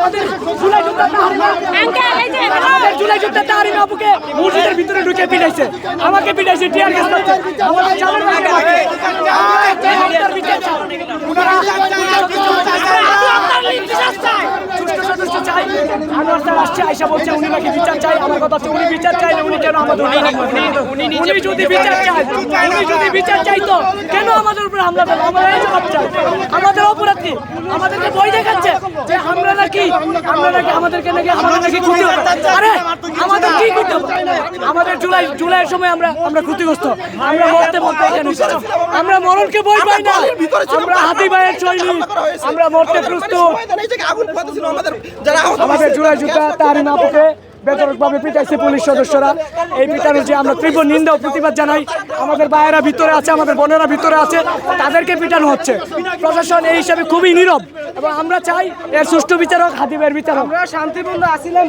আমাদের জুলাই যোদ্ধা তাহরিমা আপুকে মসজিদের ভিতরে ঢুকে পিটাইছে, আমাকে পিটাইছে, টিয়ার গ্যাস মারছে, আমাদের চালের ভাইকে মারছে। আইসা বলছে উনি নাকি বিচার চাই। আমার কথা হচ্ছে উনি বিচার চাইলে উনি কেন আমাদের উনি যদি বিচার চাই, উনি যদি বিচার চাইতো কেন আমাদের উপরে হামলা করলো? আমরা এই জবাব চাই। আমাদের অপরাধ কি? আমাদেরকে ভয় দেখাচ্ছে যে আমরা নাকি আমাদেরকে নাকি আমাদের নাকি ক্ষতি হবে। আরে আমাদের কি করতে হবে? আমাদের জুলাইয়ের সময় আমরা ক্ষতিগ্রস্ত, আমরা মরতে এখানে, আমরা মরণকে ভয় পাই না। আমরা হাতি ভাইয়ের সৈনিক, আমরা মরতে প্রস্তুত। আমাদের জুলাই যোদ্ধা তাহরিমা আপুকে বেতরকভাবে পিটাইছে পুলিশ সদস্যরা। এই পিটানোর যে আমরা তীব্র নিন্দা ও প্রতিবাদ জানাই। আমাদের ভাইয়েরা ভিতরে আছে, আমাদের বোনেরা ভিতরে আছে, তাদেরকে পিটানো হচ্ছে। প্রশাসন এই হিসাবে খুবই নীরব এবং আমরা চাই এর সুষ্ঠু বিচারক, হাতি ভাইয়ের বিচারক। আমরা শান্তিপূর্ণ আসছিলাম।